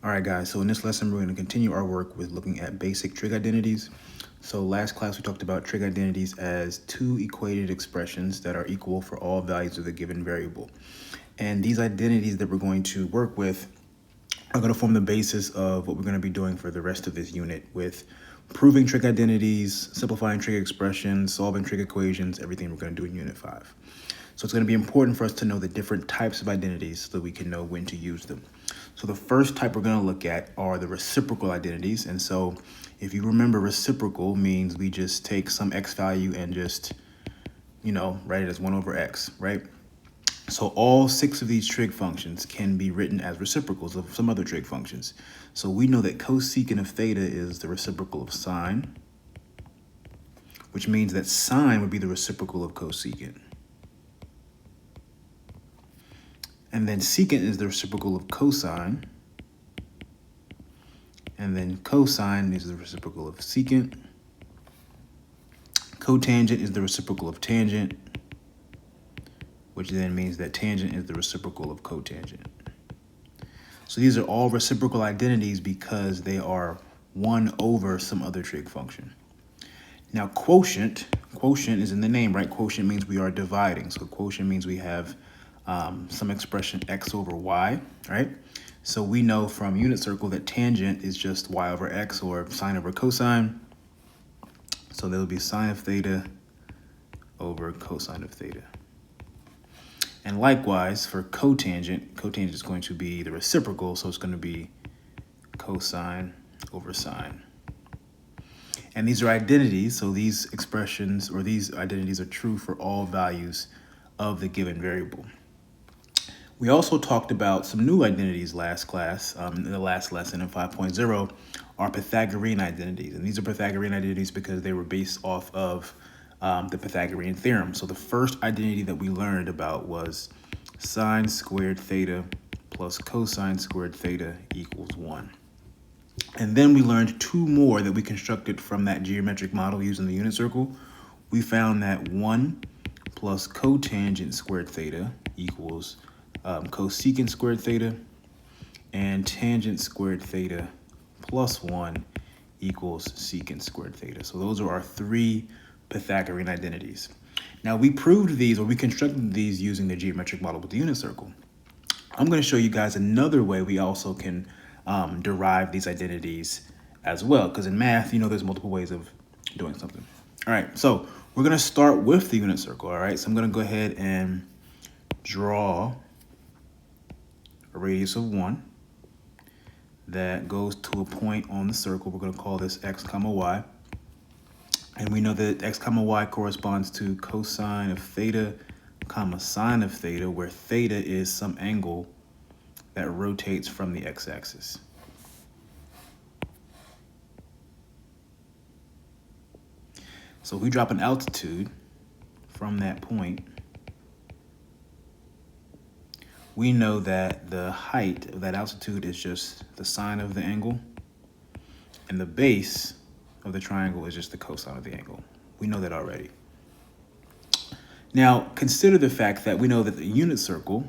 All right, guys, so in this lesson, we're going to continue our work with looking at basic trig identities. So last class, we talked about trig identities as two equated expressions that are equal for all values of the given variable. And these identities that we're going to work with are going to form the basis of what we're going to be doing for the rest of this unit with proving trig identities, simplifying trig expressions, solving trig equations, everything we're going to do in Unit 5. So it's going to be important for us to know the different types of identities so that we can know when to use them. So the first type we're going to look at are the reciprocal identities. And so if you remember, reciprocal means we just take some x value and just, write it as 1 over x, right? So all 6 of these trig functions can be written as reciprocals of some other trig functions. So we know that cosecant of theta is the reciprocal of sine, which means that sine would be the reciprocal of cosecant. And then secant is the reciprocal of cosine. And then cosine is the reciprocal of secant. Cotangent is the reciprocal of tangent, which then means that tangent is the reciprocal of cotangent. So these are all reciprocal identities because they are 1 over some other trig function. Now quotient is in the name, right? Quotient means we are dividing. So quotient means we have some expression x over y, right? So we know from unit circle that tangent is just y over x or sine over cosine. So there will be sine of theta over cosine of theta. And likewise for cotangent is going to be the reciprocal, so it's going to be cosine over sine. And these are identities, so these expressions or these identities are true for all values of the given variable. We also talked about some new identities last class, in the last lesson in 5.0, are Pythagorean identities. And these are Pythagorean identities because they were based off of the Pythagorean theorem. So the first identity that we learned about was sine squared theta plus cosine squared theta equals 1. And then we learned 2 more that we constructed from that geometric model using the unit circle. We found that 1 plus cotangent squared theta equals cosecant squared theta, and tangent squared theta plus 1 equals secant squared theta. So those are our 3 Pythagorean identities. Now we proved these, or we constructed these using the geometric model with the unit circle. I'm going to show you guys another way we also can derive these identities as well, because in math, there's multiple ways of doing something. All right, so we're going to start with the unit circle. All right, so I'm going to go ahead and draw a radius of 1 that goes to a point on the circle. We're going to call this x comma y. And we know that x comma y corresponds to cosine of theta comma sine of theta, where theta is some angle that rotates from the x-axis. So if we drop an altitude from that point, we know that the height of that altitude is just the sine of the angle, and the base of the triangle is just the cosine of the angle. We know that already. Now, consider the fact that we know that the unit circle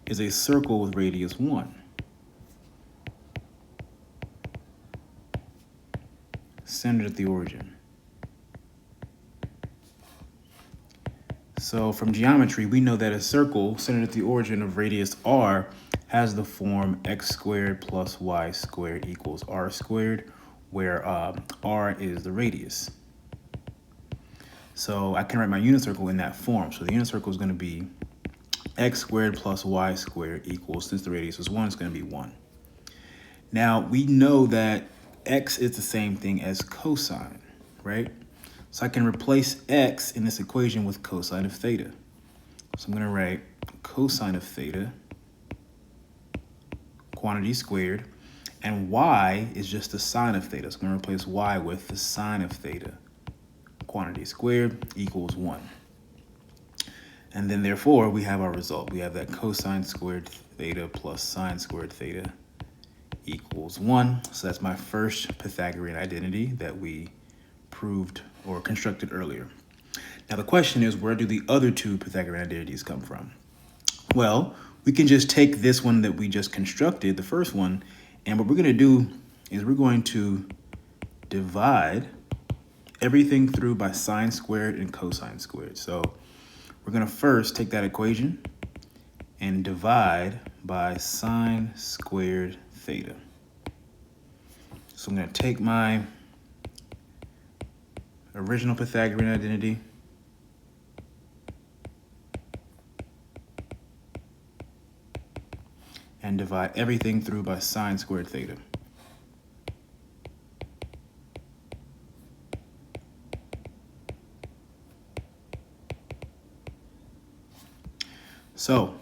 is a circle with radius 1. Centered at the origin. So from geometry, we know that a circle centered at the origin of radius r has the form x squared plus y squared equals r squared, where r is the radius. So I can write my unit circle in that form. So the unit circle is going to be x squared plus y squared equals, since the radius is 1, it's going to be 1. Now, we know that x is the same thing as cosine, right? So I can replace x in this equation with cosine of theta. So I'm going to write cosine of theta, quantity squared, and y is just the sine of theta. So I'm going to replace y with the sine of theta, quantity squared, equals 1. And then therefore we have our result. We have that cosine squared theta plus sine squared theta equals 1. So that's my first Pythagorean identity that we proved or constructed earlier. Now the question is, where do the other 2 Pythagorean identities come from? Well, we can just take this one that we just constructed, the first one, and what we're going to do is we're going to divide everything through by sine squared and cosine squared. So we're going to first take that equation and divide by sine squared theta. So I'm going to take my original Pythagorean identity and divide everything through by sine squared theta. So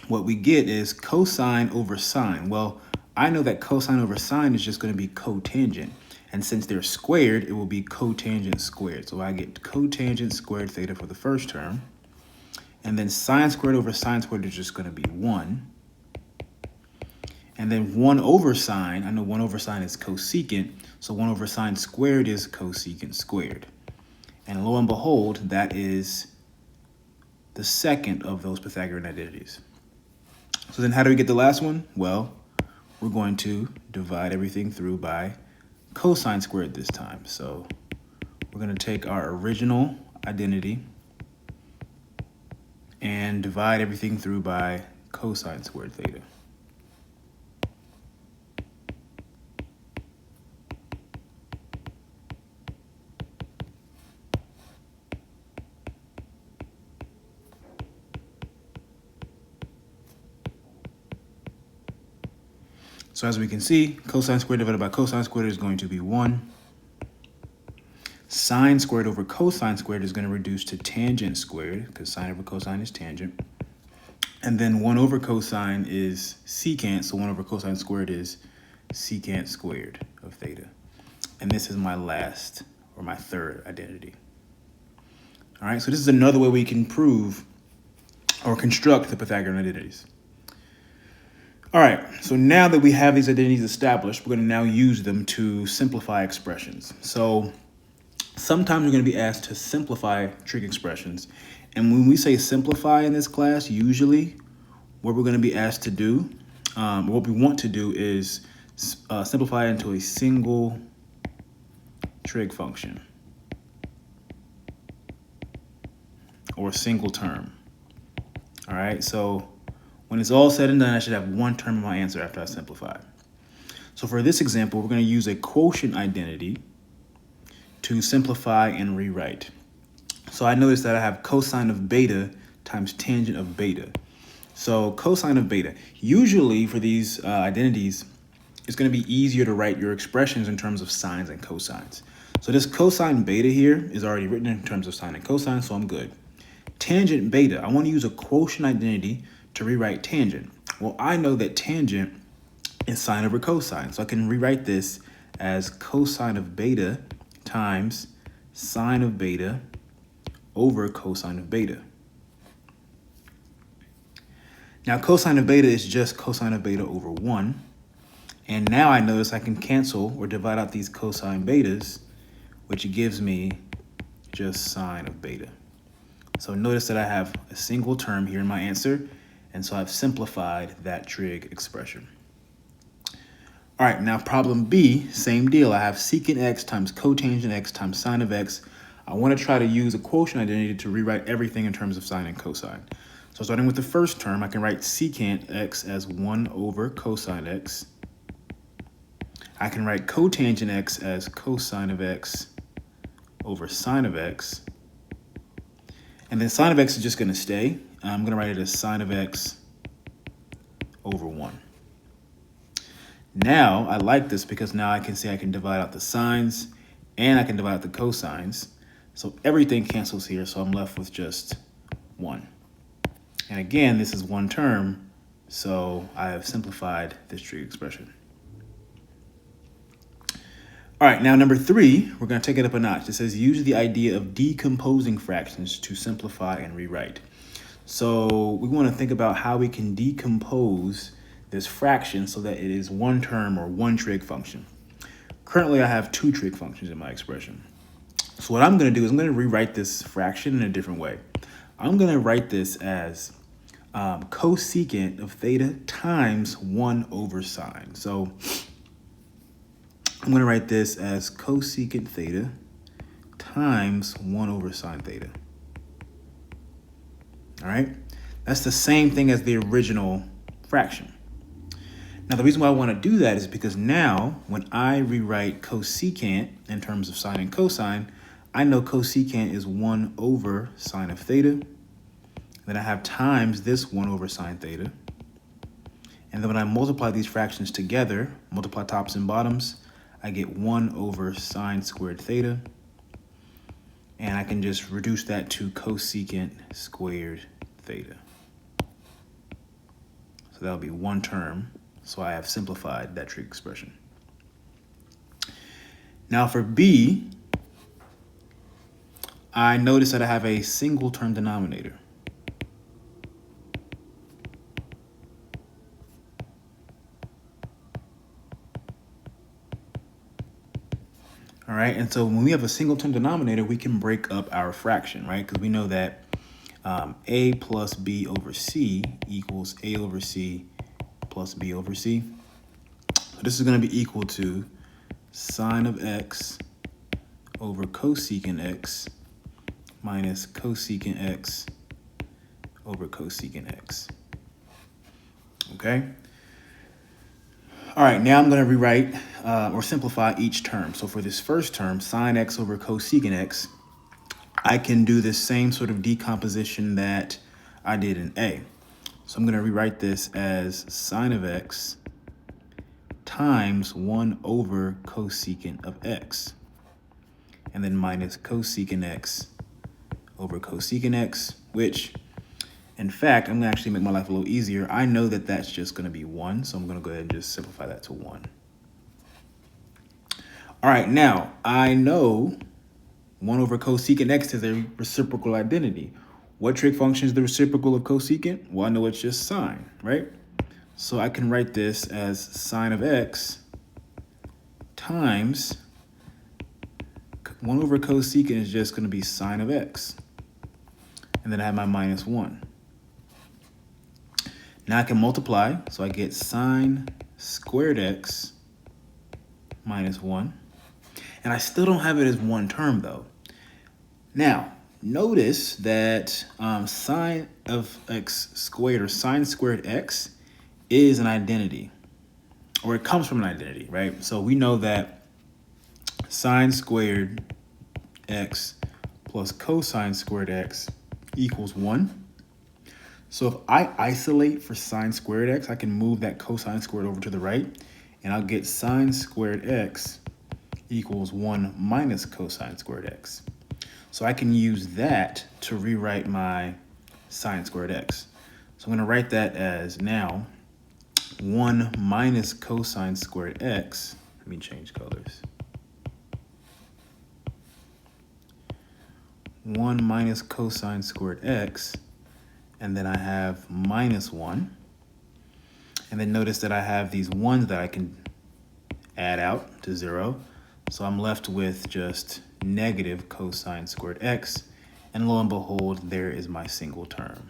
what we get is cosine over sine. Well, I know that cosine over sine is just going to be cotangent. And since they're squared, it will be cotangent squared. So I get cotangent squared theta for the first term. And then sine squared over sine squared is just going to be 1. And then 1 over sine, I know 1 over sine is cosecant. So 1 over sine squared is cosecant squared. And lo and behold, that is the second of those Pythagorean identities. So then how do we get the last one? Well, we're going to divide everything through by cosine squared this time. So we're going to take our original identity and divide everything through by cosine squared theta. So as we can see, cosine squared divided by cosine squared is going to be 1. Sine squared over cosine squared is going to reduce to tangent squared, because sine over cosine is tangent. And then 1 over cosine is secant, so 1 over cosine squared is secant squared of theta. And this is my last, or my third identity. All right, so this is another way we can prove or construct the Pythagorean identities. All right, so now that we have these identities established, we're going to now use them to simplify expressions. So sometimes we're going to be asked to simplify trig expressions. And when we say simplify in this class, usually what we're going to be asked to do, what we want to do is simplify into a single trig function or a single term. All right, so when it's all said and done, I should have one term in my answer after I simplify. So for this example, we're going to use a quotient identity to simplify and rewrite. So I notice that I have cosine of beta times tangent of beta. So cosine of beta, usually for these identities, it's going to be easier to write your expressions in terms of sines and cosines. So this cosine beta here is already written in terms of sine and cosine, so I'm good. Tangent beta, I want to use a quotient identity to rewrite tangent. Well, I know that tangent is sine over cosine, so I can rewrite this as cosine of beta times sine of beta over cosine of beta. Now cosine of beta is just cosine of beta over 1. And now I notice I can cancel or divide out these cosine betas, which gives me just sine of beta. So notice that I have a single term here in my answer, and so I've simplified that trig expression. All right, now problem B, same deal. I have secant x times cotangent x times sine of x. I want to try to use a quotient identity to rewrite everything in terms of sine and cosine. So starting with the first term, I can write secant x as 1 over cosine x. I can write cotangent x as cosine of x over sine of x. And then sine of x is just going to stay. I'm going to write it as sine of x over 1. Now, I like this because now I can say I can divide out the sines and I can divide out the cosines. So everything cancels here, so I'm left with just 1. And again, this is one term, so I have simplified this trig expression. All right, now number 3, we're going to take it up a notch. It says use the idea of decomposing fractions to simplify and rewrite. So we want to think about how we can decompose this fraction so that it is one term or one trig function. Currently, I have 2 trig functions in my expression. So what I'm going to do is I'm going to rewrite this fraction in a different way. I'm going to write this as cosecant of theta times 1 over sine. So I'm going to write this as cosecant theta times 1 over sine theta. All right? That's the same thing as the original fraction. Now, the reason why I want to do that is because now when I rewrite cosecant in terms of sine and cosine, I know cosecant is 1 over sine of theta. Then I have times this 1 over sine theta. And then when I multiply these fractions together, multiply tops and bottoms, I get 1 over sine squared theta. And I can just reduce that to cosecant squared theta. So that'll be one term. So I have simplified that trig expression. Now for b, I notice that I have a single term denominator. All right, and so when we have a single term denominator, we can break up our fraction, right? Because we know that a plus b over c equals a over c plus b over c. So this is going to be equal to sine of x over cosecant x minus cosecant x over cosecant x. Okay? All right, now I'm going to rewrite or simplify each term. So for this first term, sine x over cosecant x, I can do the same sort of decomposition that I did in A. So I'm going to rewrite this as sine of x times 1 over cosecant of x, and then minus cosecant x over cosecant x, which, in fact, I'm going to actually make my life a little easier. I know that that's just going to be 1, so I'm going to go ahead and just simplify that to 1. All right, now I know 1 over cosecant x is a reciprocal identity. What trig function is the reciprocal of cosecant? Well, I know it's just sine, right? So I can write this as sine of x times 1 over cosecant is just going to be sine of x. And then I have my minus 1. Now I can multiply, so I get sine squared x minus 1. And I still don't have it as one term, though. Now, notice that sine of x squared, or sine squared x, is an identity, or it comes from an identity, right? So we know that sine squared x plus cosine squared x equals 1. So if I isolate for sine squared x, I can move that cosine squared over to the right, and I'll get sine squared x equals 1 minus cosine squared x. So I can use that to rewrite my sine squared x. So I'm going to write that as now 1 minus cosine squared x. Let me change colors. 1 minus cosine squared x, and then I have minus 1. And then notice that I have these 1s that I can add out to 0. So I'm left with just negative cosine squared x. And lo and behold, there is my single term.